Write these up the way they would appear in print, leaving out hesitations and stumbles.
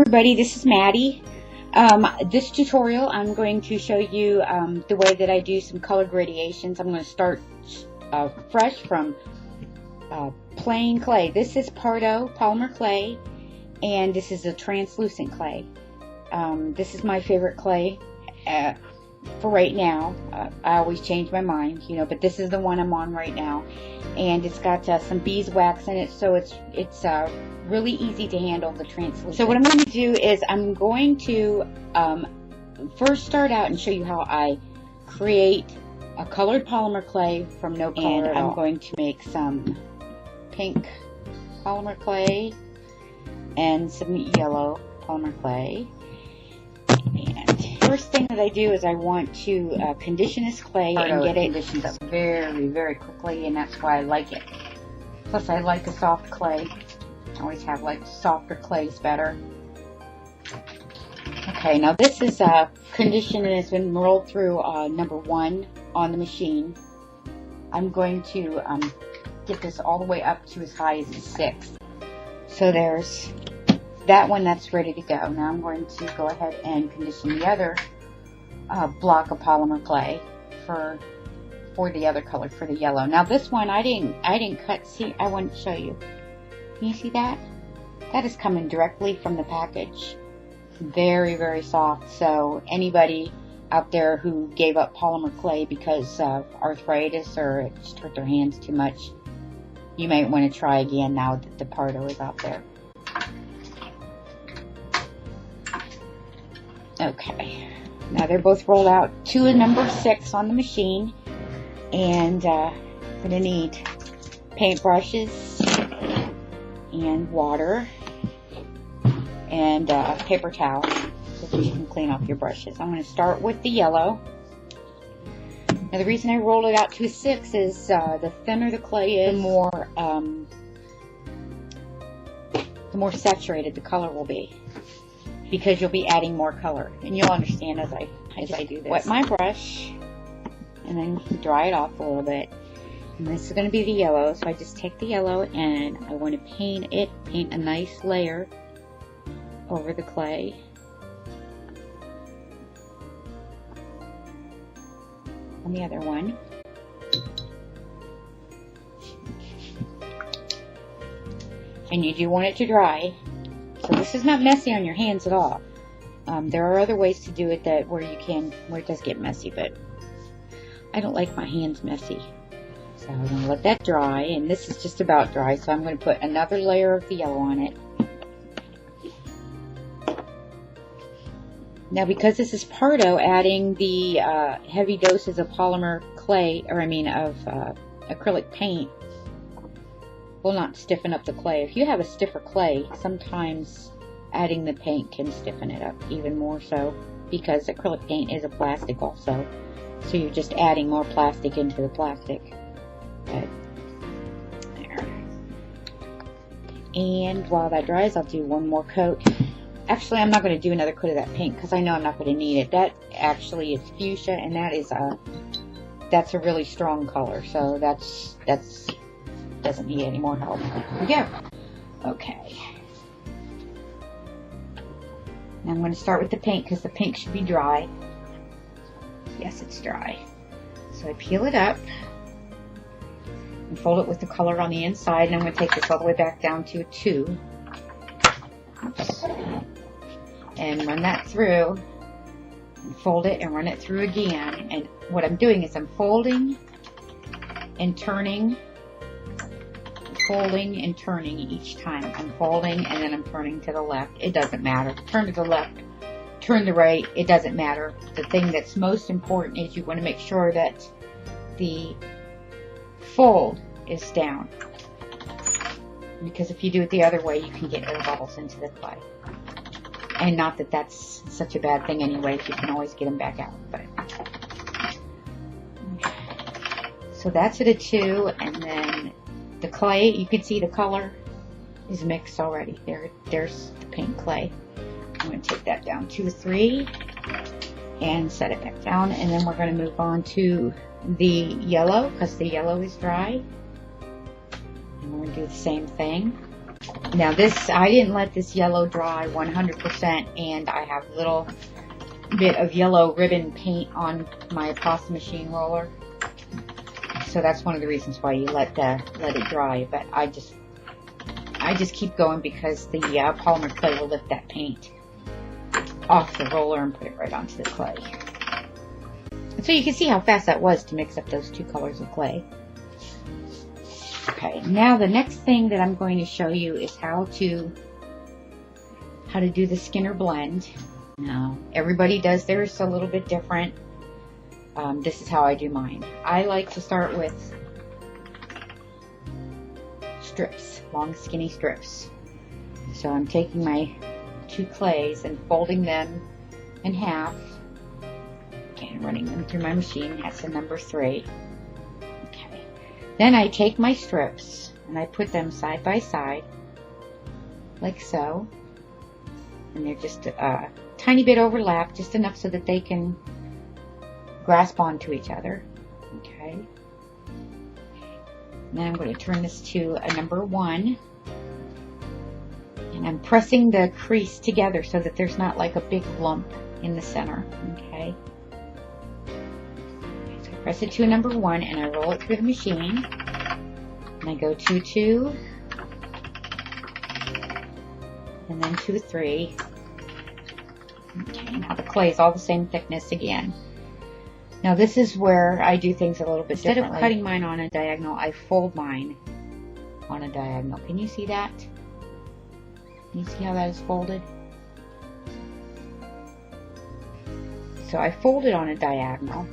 everybody, this is Maddie. This tutorial I'm going to show you the way that I do some color gradations. I'm going to start fresh from plain clay. This is Pardo polymer clay, and this is a translucent clay. This is my favorite clay for right now. I always change my mind, you know, but this is the one I'm on right now, and it's got some beeswax in it, so it's really easy to handle, the translucent. So what I'm going to do is I'm going to first start out and show you how I create a colored polymer clay from no color at all. I'm going to make some pink polymer clay and some yellow polymer clay. And first thing that I do is I want to condition this clay and get it conditioned up very, very quickly, and that's why I like it. Plus I like a soft clay. I always have like softer clays better. Okay, now this is conditioned and it's been rolled through number 1 on the machine. I'm going to get this all the way up to as high as a 6. So there's that one that's ready to go. Now I'm going to go ahead and condition the other block of polymer clay for the other color, for the yellow. Now this one I didn't cut. See, I want to show you. Can you see that? That is coming directly from the package. Very, very soft. So anybody out there who gave up polymer clay because of arthritis or it just hurt their hands too much, you might want to try again now that the Pardo is out there. Okay. Now they're both rolled out to a number 6 on the machine, and I'm going to need paint brushes and water and paper towel so that you can clean off your brushes. I'm going to start with the yellow. Now the reason I rolled it out to a 6 is the thinner the clay is, the more saturated the color will be, because you'll be adding more color, and you'll understand as I do this. Wet my brush and then dry it off a little bit. And this is going to be the yellow, so I just take the yellow and I want to paint a nice layer over the clay. On the other one. And you do want it to dry, so this is not messy on your hands at all. There are other ways to do it where it does get messy, but I don't like my hands messy. So I'm going to let that dry, and this is just about dry, so I'm going to put another layer of the yellow on it. Now because this is Pardo, adding the heavy doses of polymer clay, of acrylic paint, will not stiffen up the clay. If you have a stiffer clay, sometimes adding the paint can stiffen it up even more so, because acrylic paint is a plastic also. So you're just adding more plastic into the plastic. Okay. There. And while that dries, I'll do one more coat. Actually, I'm not going to do another coat of that pink because I know I'm not going to need it. That actually is fuchsia, and that's a really strong color. So that's doesn't need any more help. There we go. Okay. Now I'm going to start with the pink because the pink should be dry. Yes, it's dry. So I peel it up and fold it with the color on the inside, and I'm going to take this all the way back down to a 2. Oops. And run that through, and fold it and run it through again. And what I'm doing is I'm folding and turning, folding and turning each time. I'm folding and then I'm turning to the left. It doesn't matter. Turn to the left, turn to the right, it doesn't matter. The thing that's most important is you want to make sure that the fold is down, because if you do it the other way, you can get air bubbles into the clay. And not that that's such a bad thing anyway, you can always get them back out. But so that's at a 2, and then the clay, you can see the color is mixed already. There's the pink clay. I'm going to take that down to a 3 and set it back down, and then we're going to move on to the yellow because the yellow is dry. And we're going to do the same thing. Now this, I didn't let this yellow dry 100%, and I have a little bit of yellow ribbon paint on my pasta machine roller. So that's one of the reasons why you let it dry. But I just keep going because the polymer clay will lift that paint off the roller and put it right onto the clay. So you can see how fast that was to mix up those two colors of clay. Okay, now the next thing that I'm going to show you is how to do the Skinner blend. Now, everybody does theirs a little bit different. This is how I do mine. I like to start with strips, long skinny strips. So I'm taking my two clays and folding them in half. Okay, running them through my machine. That's the number 3. Okay. Then I take my strips and I put them side by side, like so. And they're just a tiny bit overlapped, just enough so that they can grasp onto each other. Okay. Now I'm going to turn this to a number 1. And I'm pressing the crease together so that there's not like a big lump in the center. Okay. So I press it to a number 1 and I roll it through the machine. And I go 2, 2. And then 2, 3. Okay, now the clay is all the same thickness again. Now this is where I do things a little bit differently. Instead of cutting mine on a diagonal, I fold mine on a diagonal. Can you see that? Can you see how that is folded? So I fold it on a diagonal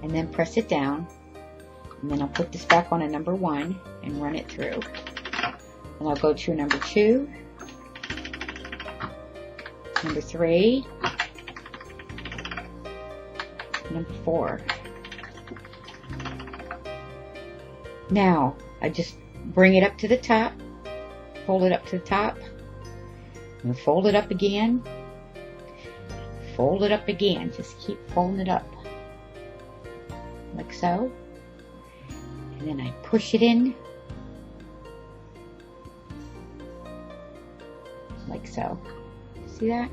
and then press it down, and then I'll put this back on a number 1 and run it through. And I'll go to a number 2, number 3, number 4. Now I just bring it up to the top, fold it up to the top, and fold it up again, fold it up again. Just keep folding it up like so, and then I push it in like so. See that?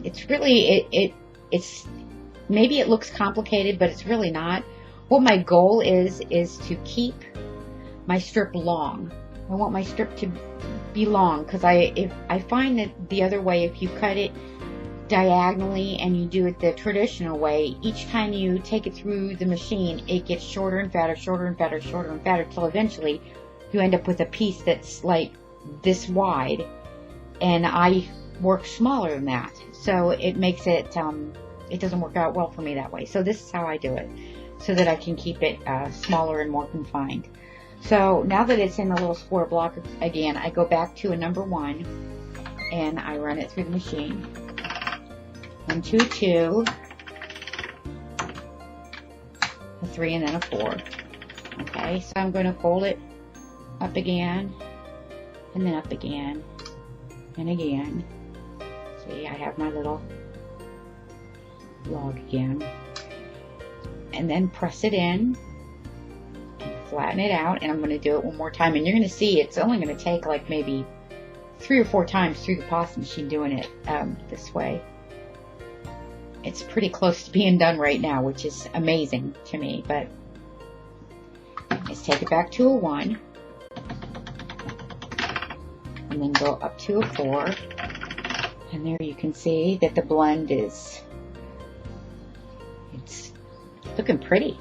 It's really it's maybe it looks complicated, but it's really not. What my goal is to keep my strip long. I want my strip to be long, because I find that the other way, if you cut it diagonally and you do it the traditional way, each time you take it through the machine, it gets shorter and fatter, shorter and fatter, shorter and fatter, till eventually you end up with a piece that's like this wide. And I work smaller than that, so it makes it it doesn't work out well for me that way. So this is how I do it, so that I can keep it smaller and more confined. So now that it's in a little square block again, I go back to a number 1 and I run it through the machine. 1, 2, 2, a 3, and then a 4. Okay, so I'm going to fold it up again, and then up again, and again. See, I have my little log again. And then press it in and flatten it out, and I'm going to do it one more time, and you're going to see it's only going to take like maybe 3 or 4 times through the pasta machine doing it this way. It's pretty close to being done right now, which is amazing to me. But let's take it back to a 1, and then go up to a 4, and there you can see that the blend is, it's looking pretty.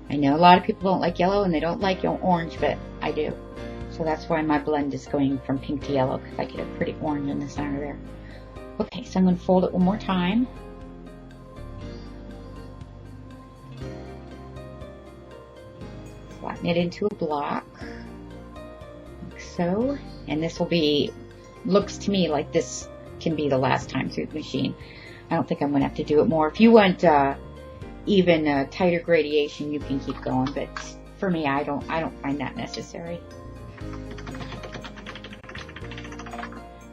I know a lot of people don't like yellow and they don't like orange, but I do. So that's why my blend is going from pink to yellow, because I get a pretty orange in the center there. Okay, so I'm going to fold it one more time. Flatten it into a block, like so. And this will be, looks to me like this can be the last time through the machine. I don't think I'm going to have to do it more. If you want even a tighter gradation, you can keep going, but for me, I don't find that necessary.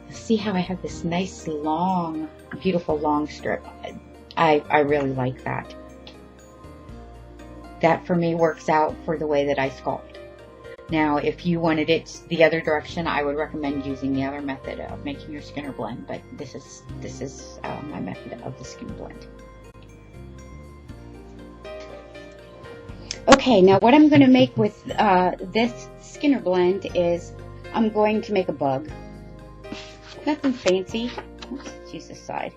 See how I have this nice long, beautiful long strip. I really like that. That for me works out for the way that I sculpt. Now, if you wanted it the other direction, I would recommend using the other method of making your Skinner blend, but this is my method of the Skinner blend. Okay, now what I'm going to make with this Skinner blend is I'm going to make a bug. Nothing fancy. Let's use this side.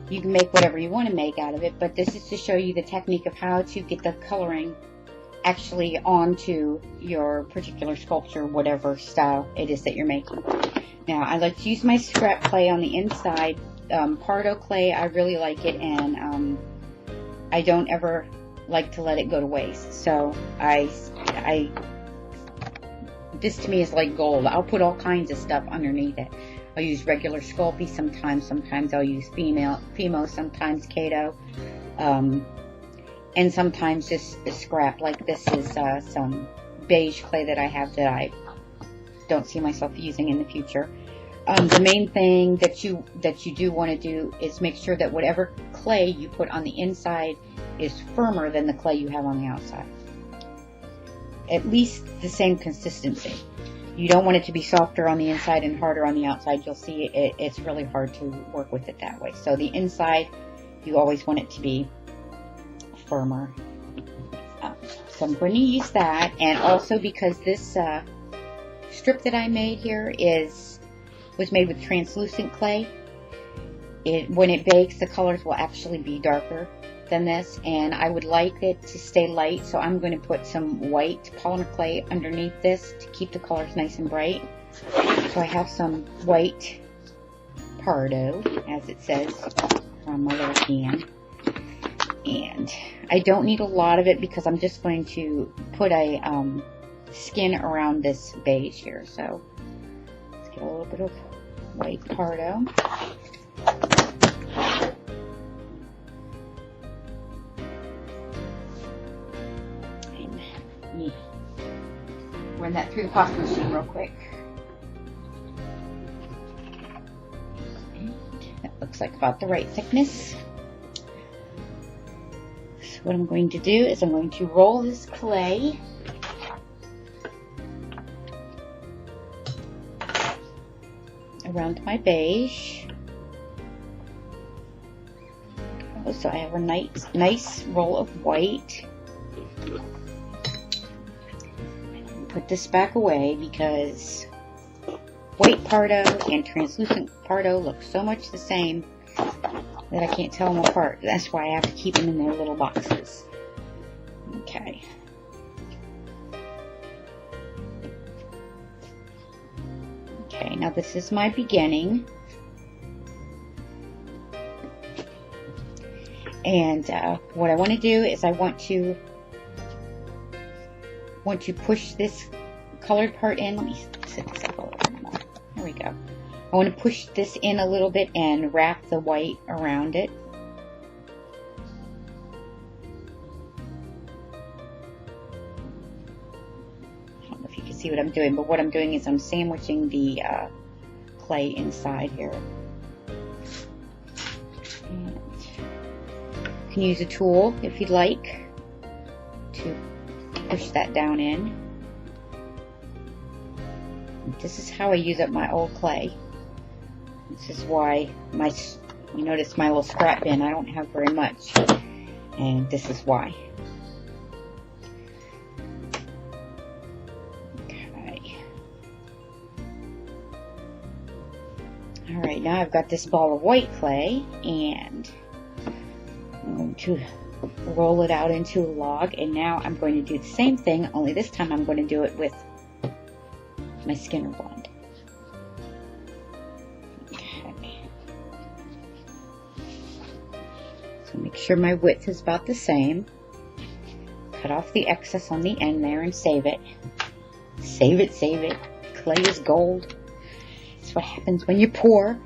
You can make whatever you want to make out of it, but this is to show you the technique of how to get the coloring actually onto your particular sculpture, whatever style it is that you're making. Now, I like to use my scrap clay on the inside. Pardo clay, I really like it, and I don't ever like to let it go to waste. So this to me is like gold. I'll put all kinds of stuff underneath it. I'll use regular Sculpey sometimes I'll use Fimo, sometimes Kato, and sometimes just a scrap. Like this is some beige clay that I have that I don't see myself using in the future. The main thing that you do want to do is make sure that whatever clay you put on the inside is firmer than the clay you have on the outside. At least the same consistency. You don't want it to be softer on the inside and harder on the outside. You'll see it's really hard to work with it that way. So the inside, you always want it to be firmer. So I'm going to use that, and also because this strip that I made here was made with translucent clay. When it bakes, the colors will actually be darker than this, and I would like it to stay light, so I'm going to put some white polymer clay underneath this to keep the colors nice and bright. So I have some white Pardo, as it says on my little can, and I don't need a lot of it because I'm just going to put a skin around this beige here. So let's get a little bit of white Pardo. Run that through the pasta machine real quick. And that looks like about the right thickness. So what I'm going to do is I'm going to roll this clay around my beige. So I have a nice roll of white. Put this back away because white Pardo and translucent Pardo look so much the same that I can't tell them apart. That's why I have to keep them in their little boxes. Okay. Okay, now this is my beginning. And what I want to do is I want to push this colored part in. Let me set this up a little bit more. There we go. I want to push this in a little bit and wrap the white around it. I don't know if you can see what I'm doing, but what I'm doing is I'm sandwiching the clay inside here. And you can use a tool if you'd like to push that down in. This is how I use up my old clay. This is why you notice my little scrap bin, I don't have very much, and this is why. Okay. Alright, now I've got this ball of white clay, and I'm going to roll it out into a log, and now I'm going to do the same thing, only this time I'm going to do it with my Skinner blend. Okay. So make sure my width is about the same. Cut off the excess on the end there and save it. Save it, save it. Clay is gold. That's what happens when you pour.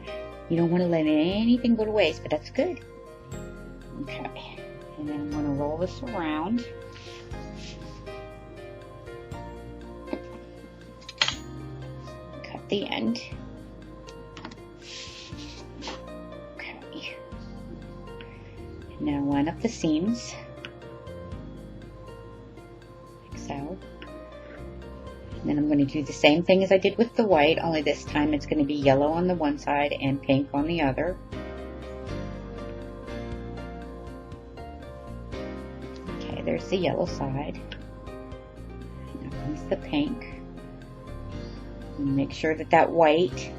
You don't want to let anything go to waste, but that's good. Okay. And then I'm going to roll this around. Cut the end. Okay. And now line up the seams. Like so. And then I'm going to do the same thing as I did with the white, only this time it's going to be yellow on the one side and pink on the other. Okay, there's the yellow side. Now comes the pink. Make sure that that white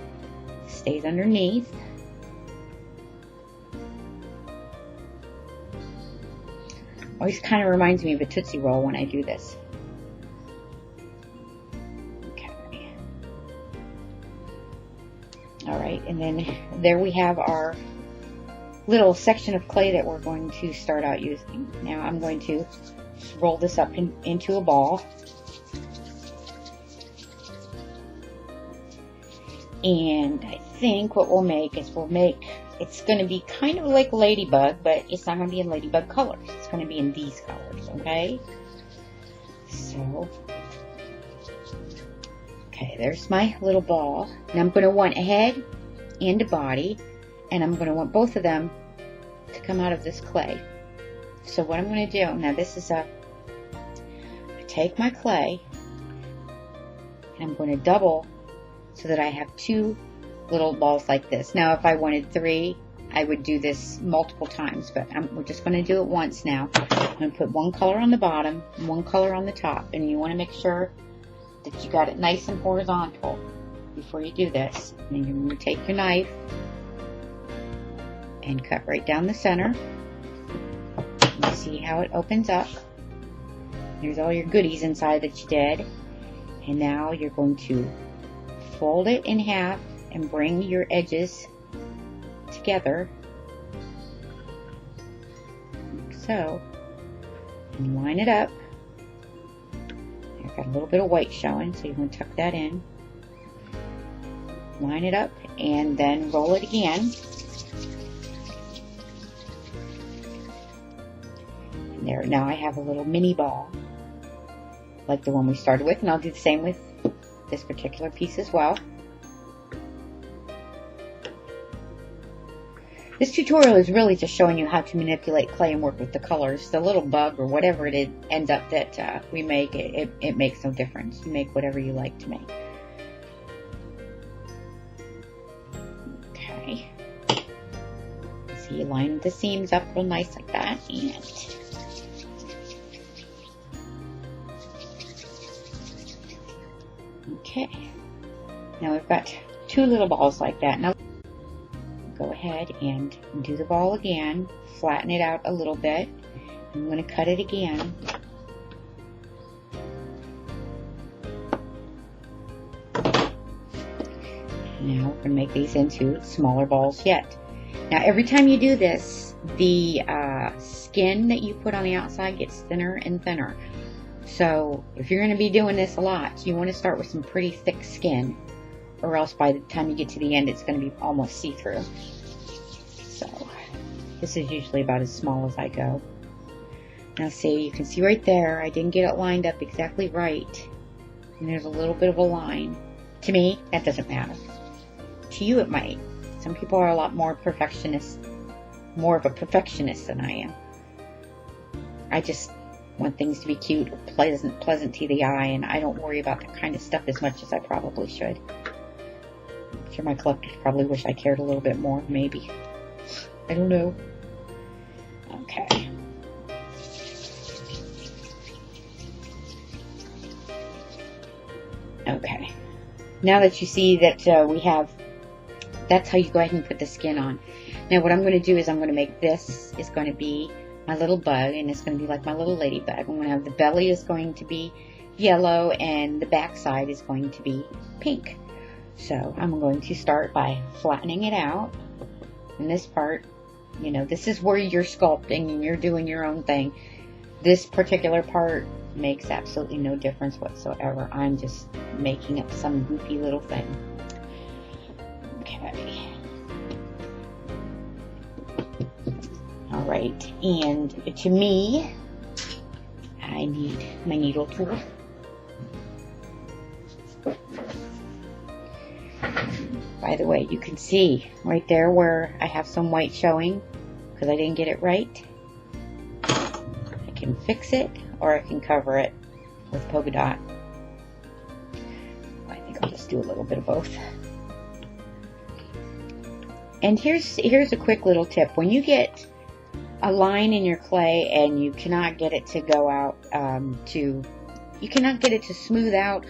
stays underneath. Always kind of reminds me of a Tootsie Roll when I do this. Okay. Alright, and then there we have our little section of clay that we're going to start out using. Now I'm going to roll this up into a ball. And I think what we'll make is it's going to be kind of like Ladybug, but it's not going to be in Ladybug colors. It's going to be in these colors, okay? So, okay, there's my little ball. Now I'm going to want a head and a body, and I'm going to want both of them to come out of this clay. So what I'm going to do, now this is I take my clay, and I'm going to double so that I have two little balls like this. Now if I wanted three, I would do this multiple times, but we're just going to do it once now. I'm going to put one color on the bottom and one color on the top, and you want to make sure that you got it nice and horizontal before you do this. And then you're going to take your knife and cut right down the center. You see how it opens up. There's all your goodies inside that you did. And now you're going to fold it in half and bring your edges together, like so, and line it up. I've got a little bit of white showing, so you're going to tuck that in. Line it up and then roll it again. And there, now I have a little mini ball like the one we started with, and I'll do the same with this particular piece as well. This tutorial is really just showing you how to manipulate clay and work with the colors. The little bug or whatever it ends up that we make, it makes no difference. You make whatever you like to make. Okay. So you line the seams up real nice like that, and okay. Now we've got two little balls like that. Now go ahead and do the ball again, flatten it out a little bit. I'm going to cut it again. Now we're going to make these into smaller balls yet. Now every time you do this, the skin that you put on the outside gets thinner and thinner. So if you're going to be doing this a lot, you want to start with some pretty thick skin, or else by the time you get to the end, it's going to be almost see-through. So this is usually about as small as I go. Now see, you can see right there, I didn't get it lined up exactly right. And there's a little bit of a line. To me, that doesn't matter. To you, it might. Some people are a lot more more of a perfectionist than I am. I just want things to be cute, pleasant to the eye, and I don't worry about that kind of stuff as much as I probably should. I'm sure my collectors probably wish I cared a little bit more, maybe. I don't know. Okay. Okay. Now that you see that we have, that's how you go ahead and put the skin on. Now what I'm going to do is I'm going to make this is going to be my little bug, and it's going to be like my little ladybug. I'm going to have the belly is going to be yellow and the back side is going to be pink. So I'm going to start by flattening it out. And this part, you know, this is where you're sculpting and you're doing your own thing. This particular part makes absolutely no difference whatsoever. I'm just making up some goofy little thing. Okay. Alright, and to me, I need my needle tool. By the way, you can see right there where I have some white showing because I didn't get it right. I can fix it, or I can cover it with polka dot. just do a little bit of both. And here's a quick little tip. When you get a line in your clay and you cannot get it to go out, you cannot get it to smooth out,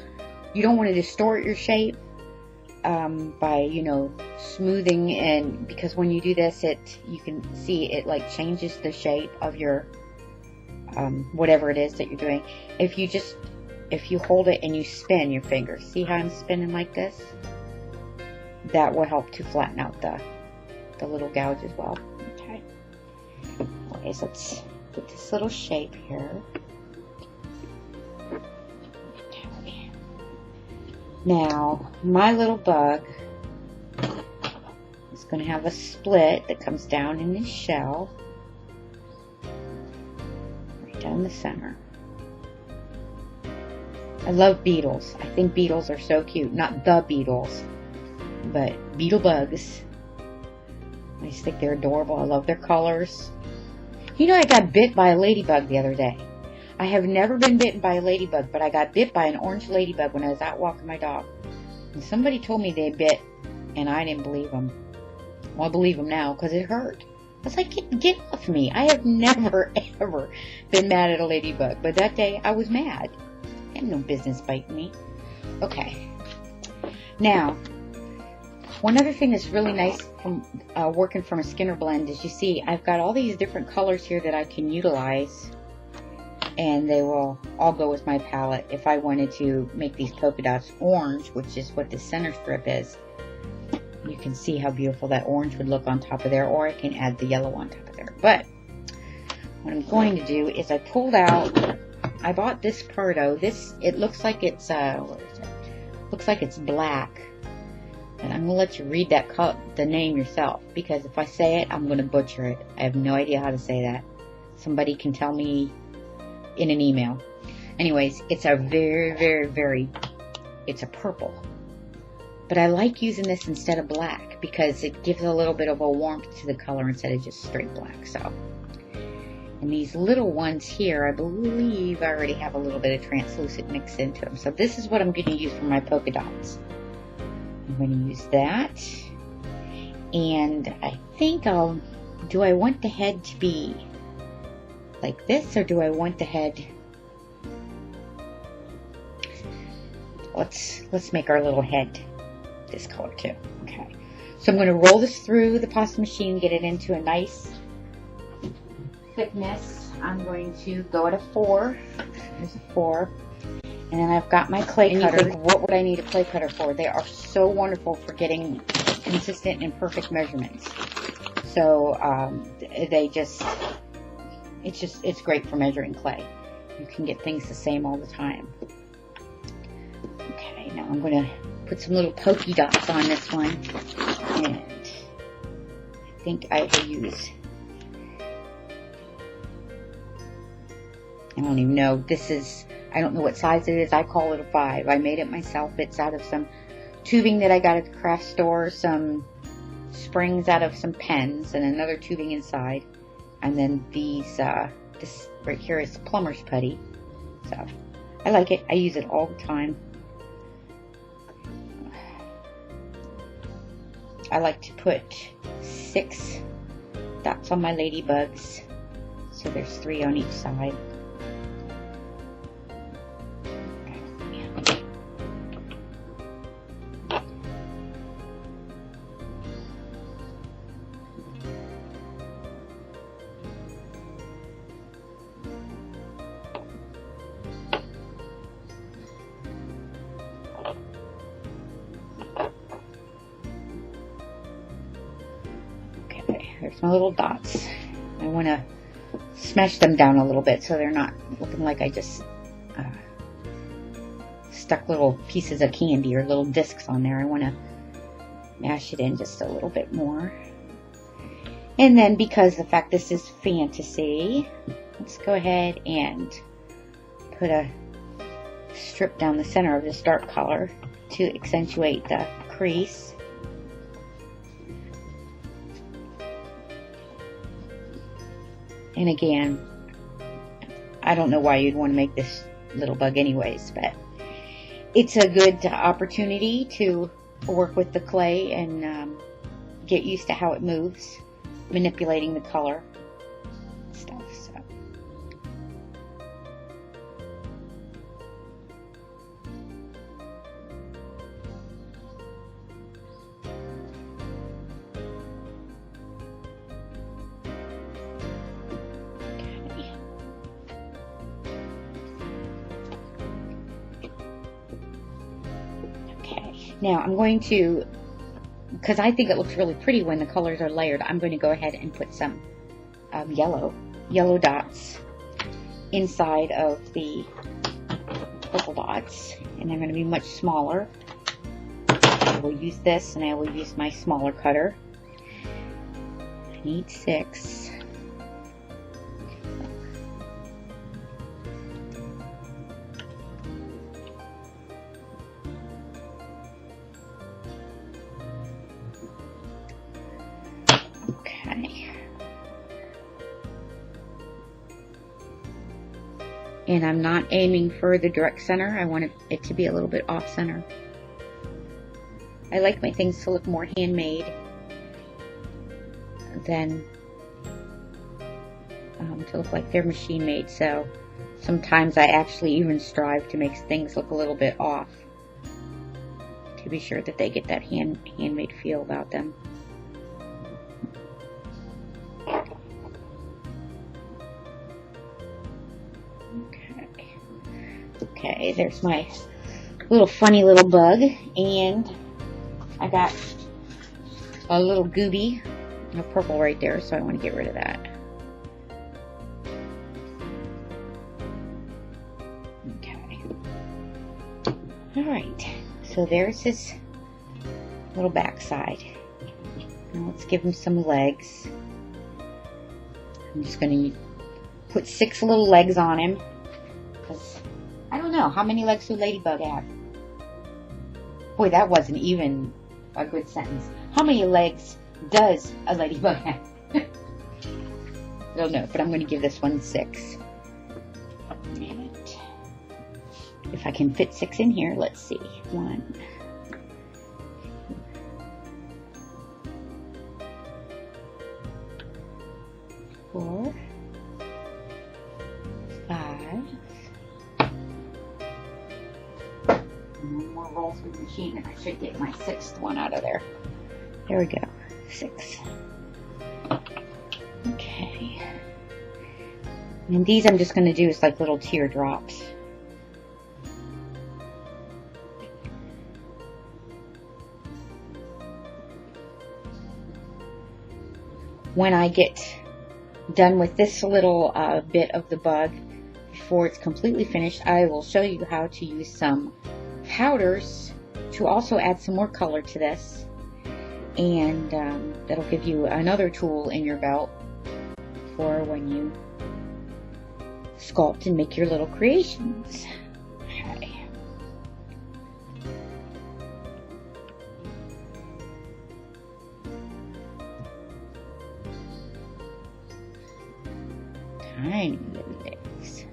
you don't want to distort your shape by, you know, smoothing, and because when you do this, you can see it like changes the shape of your whatever it is that you're doing. If you hold it and you spin your fingers, see how I'm spinning like this? That will help to flatten out the little gouge as well. Okay. Anyways, let's get this little shape here. Okay. Now, my little bug is going to have a split that comes down in this shell, right down the center. I love beetles. I think beetles are so cute. Not the beetles, but beetle bugs. I just think they're adorable. I love their colors. You know, I got bit by a ladybug the other day. I have never been bitten by a ladybug, but I got bit by an orange ladybug when I was out walking my dog. And somebody told me they bit, and I didn't believe them. Well, I believe them now because it hurt. I was like, get off me. I have never, ever been mad at a ladybug. But that day, I was mad. They had no business biting me. Okay. Now, one other thing that's really nice from working from a Skinner blend is, you see, I've got all these different colors here that I can utilize, and they will all go with my palette. If I wanted to make these polka dots orange, which is what the center strip is, you can see how beautiful that orange would look on top of there, or I can add the yellow on top of there. But what I'm going to do is I pulled out, I bought this Perdo. It looks like it's, what is it? Looks like it's black. And I'm going to let you read the name yourself, because if I say it, I'm going to butcher it. I have no idea how to say that. Somebody can tell me in an email. Anyways, it's a it's a purple. But I like using this instead of black because it gives a little bit of a warmth to the color instead of just straight black. So, and these little ones here, I believe I already have a little bit of translucent mixed into them. So this is what I'm going to use for my polka dots. I'm going to use that, and I think do I want the head to be like this, or do I want the head, let's make our little head this color too. Okay, so I'm going to roll this through the pasta machine, get it into a nice thickness. I'm going to go at a 4, there's a 4. And then I've got my clay cutter. And you think, what would I need a clay cutter for? They are so wonderful for getting consistent and perfect measurements. So it's great for measuring clay. You can get things the same all the time. Okay, now I'm going to put some little pokey dots on this one. And I think I will use, I don't even know, I don't know what size it is. I call it a 5. I made it myself. It's out of some tubing that I got at the craft store, some springs out of some pens, and another tubing inside. And then this right here is plumber's putty. So, I like it. I use it all the time. I like to put 6 dots on my ladybugs. So there's 3 on each side. There's my little dots. I want to smash them down a little bit so they're not looking like I just stuck little pieces of candy or little discs on there. I want to mash it in just a little bit more. And then, because the fact this is fantasy, let's go ahead and put a strip down the center of this dark color to accentuate the crease. And again, I don't know why you'd want to make this little bug anyways, but it's a good opportunity to work with the clay and get used to how it moves, manipulating the color stuff. So. Now I'm going to, because I think it looks really pretty when the colors are layered, I'm going to go ahead and put some yellow dots inside of the purple dots, and they're going to be much smaller. I will use this, and I will use my smaller cutter. I need 6. And I'm not aiming for the direct center. I want it to be a little bit off center. I like my things to look more handmade than to look like they're machine made. So sometimes I actually even strive to make things look a little bit off to be sure that they get that handmade feel about them. Okay, there's my little funny little bug, and I got a little gooby of purple right there, so I want to get rid of that. Okay. Alright, so there's his little backside. Now let's give him some legs. I'm just going to put 6 little legs on him, because I don't know, how many legs do Ladybug have? Boy, that wasn't even a good sentence. How many legs does a ladybug have? I don't know, but I'm going to give this one 6. And if I can fit 6 in here, let's see. 1, 4, 5. One more roll through the machine, and I should get my 6th one out of there. There we go. 6. Okay. And these I'm just going to do is like little teardrops. When I get done with this little bit of the bug, before it's completely finished, I will show you how to use some powders to also add some more color to this, and that'll give you another tool in your belt for when you sculpt and make your little creations. Okay. Tiny little legs.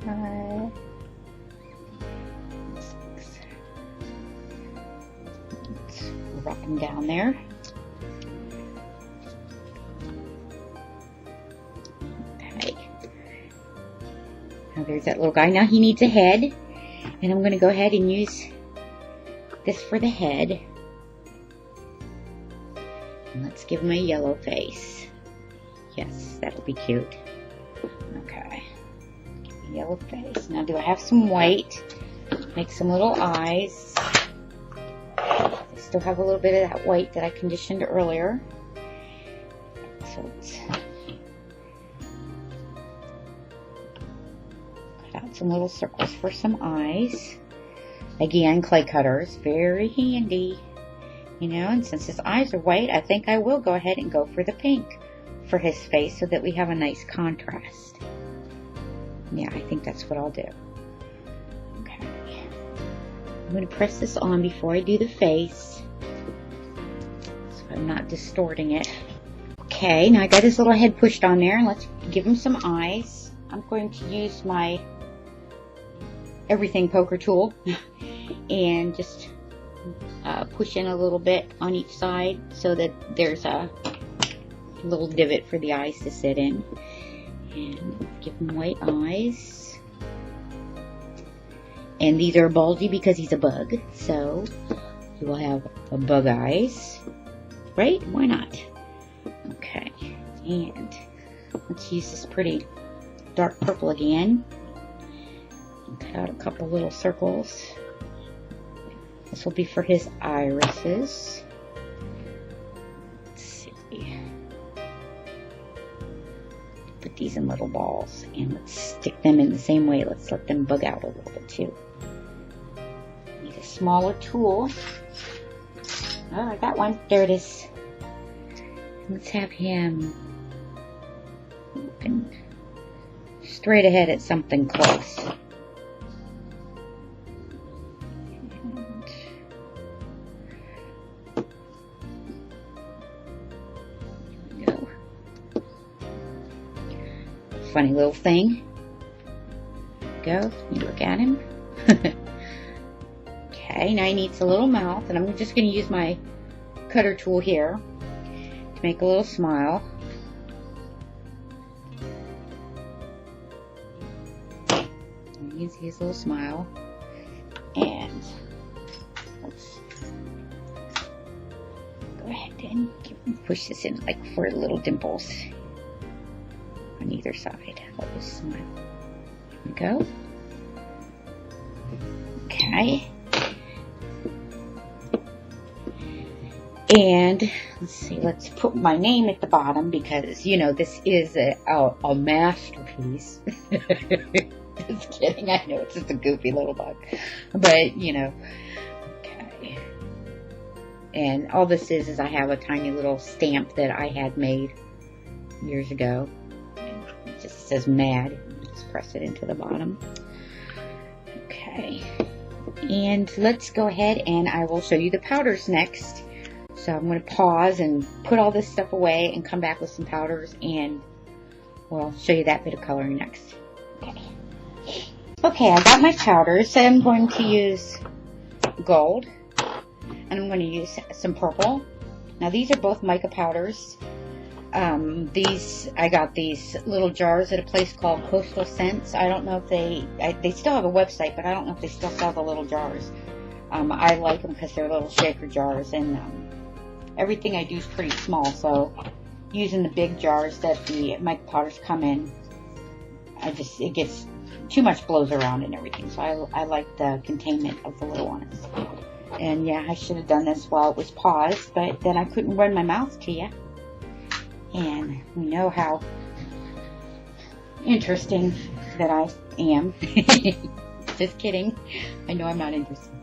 5, 6. Let's rock them down there. Okay. Now there's that little guy. Now he needs a head, and I'm going to go ahead and use this for the head. And let's give him a yellow face. Yes, that'll be cute. Okay. Yellow face. Now do I have some white? Make some little eyes. I still have a little bit of that white that I conditioned earlier. So let's cut out some little circles for some eyes. Again, clay cutters, very handy. You know, and since his eyes are white, I think I will go ahead and go for the pink for his face so that we have a nice contrast. Yeah, I think that's what I'll do. Okay. I'm going to press this on before I do the face, so I'm not distorting it. Okay, now I got his little head pushed on there, and let's give him some eyes. I'm going to use my everything poker tool and just push in a little bit on each side so that there's a little divot for the eyes to sit in. And give him white eyes. And these are bulgy because he's a bug, so he will have a bug eyes, right? Why not? Okay, and let's use this pretty dark purple again. Cut out a couple little circles. This will be for his irises. Let's see. Put these in little balls and let's stick them in the same way. Let's let them bug out a little bit too. Need a smaller tool. Oh, I got one. There it is. Let's have him looking straight ahead at something close. Funny little thing. Go. You look at him. Okay, now he needs a little mouth, and I'm just going to use my cutter tool here to make a little smile. You can see his little smile. And let's go ahead and push this in like 4 little dimples on either side of his smile. There we go. Okay. And let's see, let's put my name at the bottom because, you know, this is a masterpiece. Just kidding. I know it's just a goofy little bug. But, you know. Okay. And all this is I have a tiny little stamp that I had made years ago. It just says mad. Just press it into the bottom. Okay. And let's go ahead and I will show you the powders next. So I'm going to pause and put all this stuff away and come back with some powders and we'll show you that bit of coloring next. Okay. Okay, I got my powders. So I'm going to use gold and I'm going to use some purple. Now these are both mica powders. I got these little jars at a place called Coastal Scents. I don't know if they still have a website, but I don't know if they still sell the little jars. I like them because they're little shaker jars, and everything I do is pretty small, so using the big jars that the mica powders come in, it gets too much blows around and everything, so I like the containment of the little ones. And yeah, I should have done this while it was paused, but then I couldn't run my mouth to you. And we know how interesting that I am. Just kidding. I know I'm not interesting.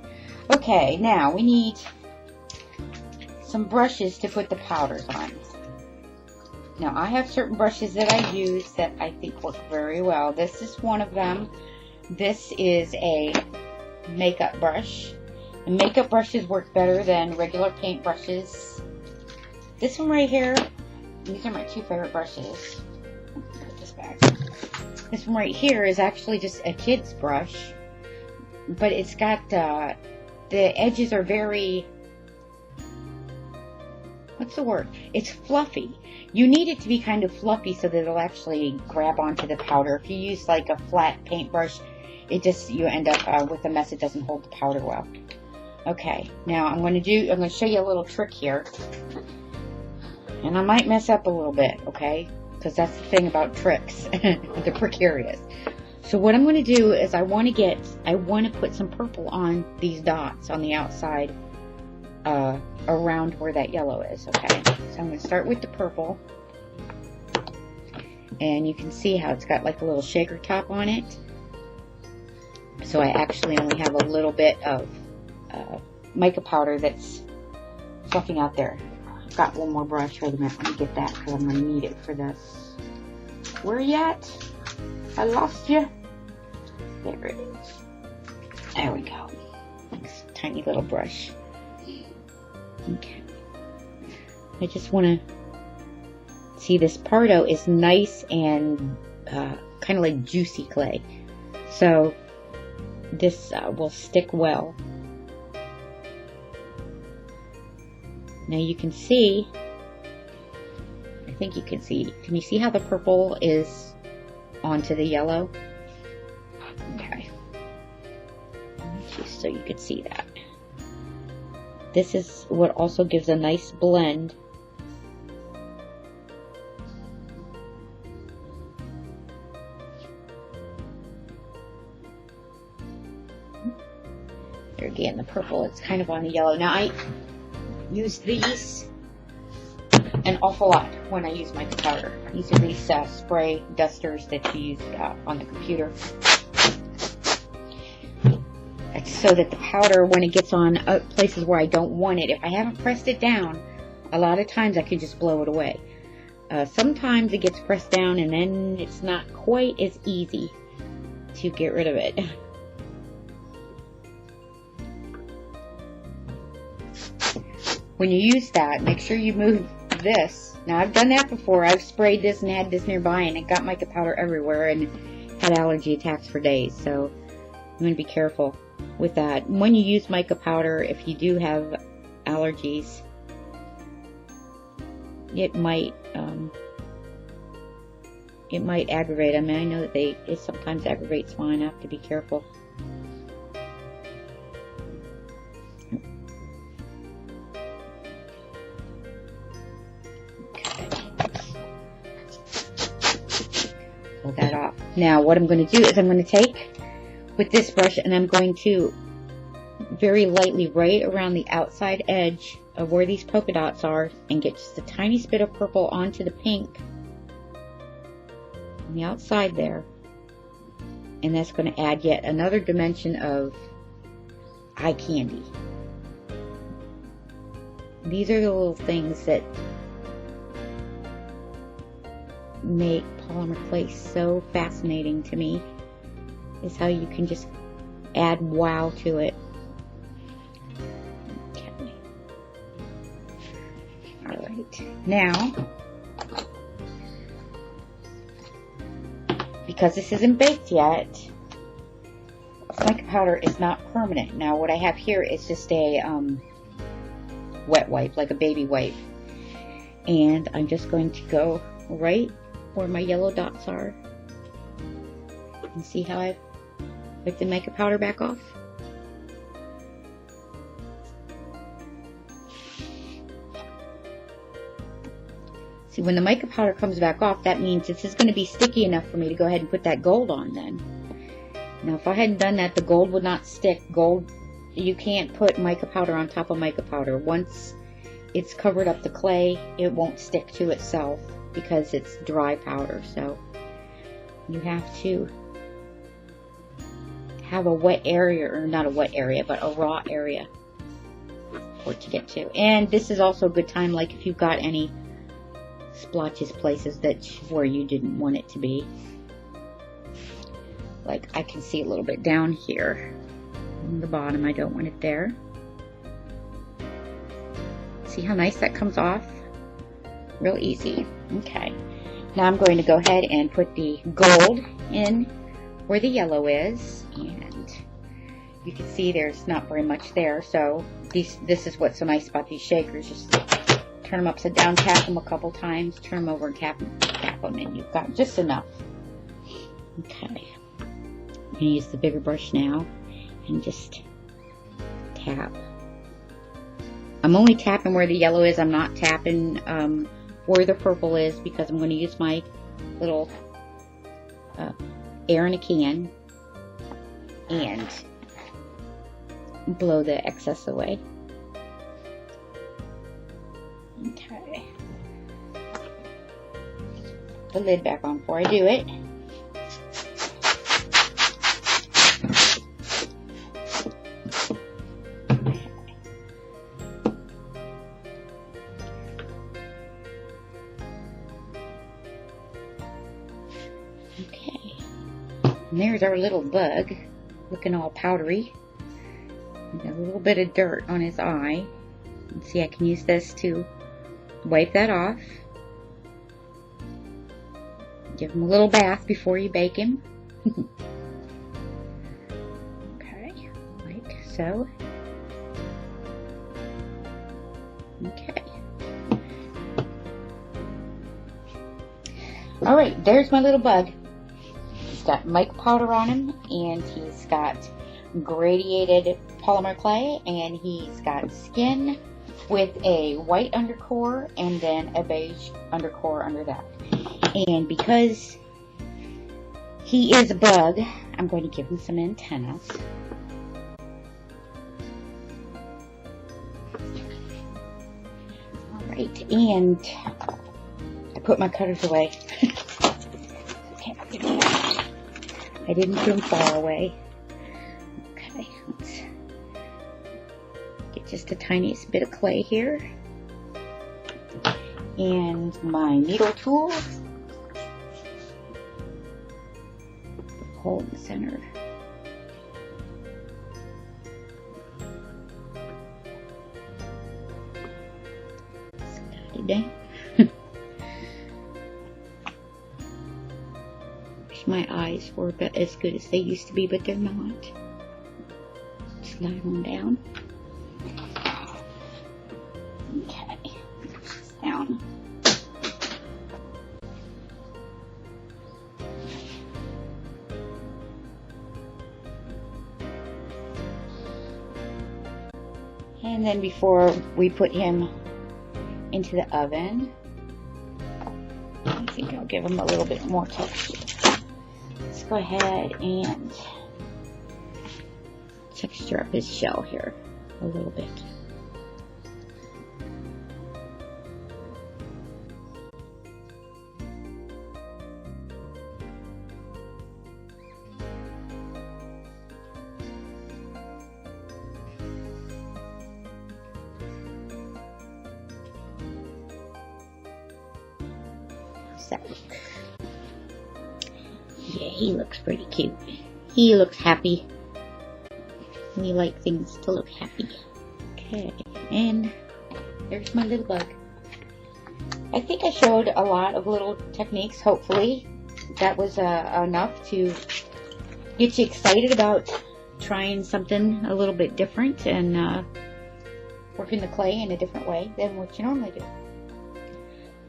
Okay, now we need some brushes to put the powders on. Now I have certain brushes that I use that I think work very well. This is one of them. This is a makeup brush. And makeup brushes work better than regular paint brushes. This one right here, these are my 2 favorite brushes. Put this back. This one right here is actually just a kid's brush, but it's got the edges are very, what's the word? It's fluffy. You need it to be kind of fluffy so that it'll actually grab onto the powder. If you use like a flat paintbrush, you end up with a mess. It doesn't hold the powder well. Okay, now I'm going to show you a little trick here. And I might mess up a little bit, okay? Because that's the thing about tricks. They're precarious. So what I'm going to do is I want to put some purple on these dots on the outside around where that yellow is, okay? So I'm going to start with the purple. And you can see how it's got like a little shaker top on it. So I actually only have a little bit of mica powder that's fluffing out there. I've got one more brush. Wait a minute, let me get that because I'm going to need it for this. Where are you at? I lost you. There it is. There we go. Nice tiny little brush. Okay. I just want to see this Pardo is nice and kind of like juicy clay. So this will stick well. Now you can see, I think you can you see how the purple is onto the yellow? Okay. Just so you can see that. This is what also gives a nice blend. There again, the purple, it's kind of on the yellow. Now I use these an awful lot when I use mica powder. These are these spray dusters that you use on the computer. It's so that the powder, when it gets on places where I don't want it, if I haven't pressed it down, a lot of times I can just blow it away. Sometimes it gets pressed down and then it's not quite as easy to get rid of it. When you use that, make sure you move this. Now, I've done that before. I've sprayed this and had this nearby, and it got mica powder everywhere and had allergy attacks for days. So I'm going to be careful with that. When you use mica powder, if you do have allergies, it might aggravate. I mean, I know that it sometimes aggravates mine. I have to be careful. Pull that off. Now what I'm going to do is I'm going to take with this brush and I'm going to very lightly right around the outside edge of where these polka dots are and get just a tiny bit of purple onto the pink on the outside there, and that's going to add yet another dimension of eye candy. These are the little things that make polymer clay so fascinating to me, is how you can just add wow to it. Okay. Alright, now, because this isn't baked yet, mica powder is not permanent. Now what I have here is just a wet wipe, like a baby wipe, and I'm just going to go right where my yellow dots are, and see how I've wiped the mica powder back off. See, when the mica powder comes back off, that means this is going to be sticky enough for me to go ahead and put that gold on then. Now if I hadn't done that, the gold would not stick. Gold, you can't put mica powder on top of mica powder. Once it's covered up the clay, it won't stick to itself because it's dry powder. So you have to have a wet area, or not a wet area, but a raw area for it to get to. And this is also a good time, like if you've got any splotches places that where you didn't want it to be. Like I can see a little bit down here on the bottom. I don't want it there. See how nice that comes off? Real easy. Okay. Now I'm going to go ahead and put the gold in where the yellow is, and you can see there's not very much there. So this is what's so nice about these shakers. Just turn them upside down, tap them a couple times, turn them over and tap them, and you've got just enough. Okay. I'm going to use the bigger brush now and just tap. I'm only tapping where the yellow is. I'm not tapping where the purple is, because I'm going to use my little air in a can and blow the excess away. Okay. Put the lid back on before I do it. Okay. And there's our little bug, looking all powdery. Got a little bit of dirt on his eye. Let's see, I can use this to wipe that off. Give him a little bath before you bake him. Okay. so. Okay. Alright, there's my little bug. He's got mica powder on him, and he's got gradiated polymer clay, and he's got skin with a white undercore and then a beige undercore under that. And because he is a bug, I'm going to give him some antennas. Alright, and I put my cutters away. Okay, I didn't put them far away. Okay, let's get just the tiniest bit of clay here. And my needle tool. Hole in the center. Down. Wish my eyes were about as good as they used to be, but they're not. Slide on down. Okay, down. And then before we put him into the oven, I think I'll give him a little bit more texture. Let's go ahead and texture up his shell here a little bit. So, yeah, he looks pretty cute. He looks happy. We like things to look happy. Okay, and there's my little bug. I think I showed a lot of little techniques. Hopefully that was enough to get you excited about trying something a little bit different and working the clay in a different way than what you normally do.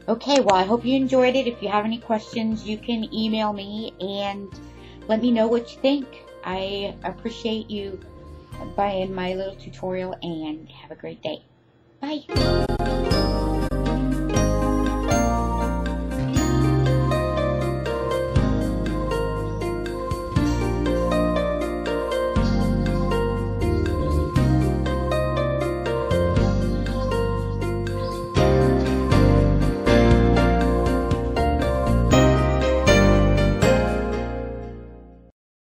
Okay, well, I hope you enjoyed it. If you have any questions, you can email me and let me know what you think. I appreciate you buying my little tutorial, and have a great day. Bye.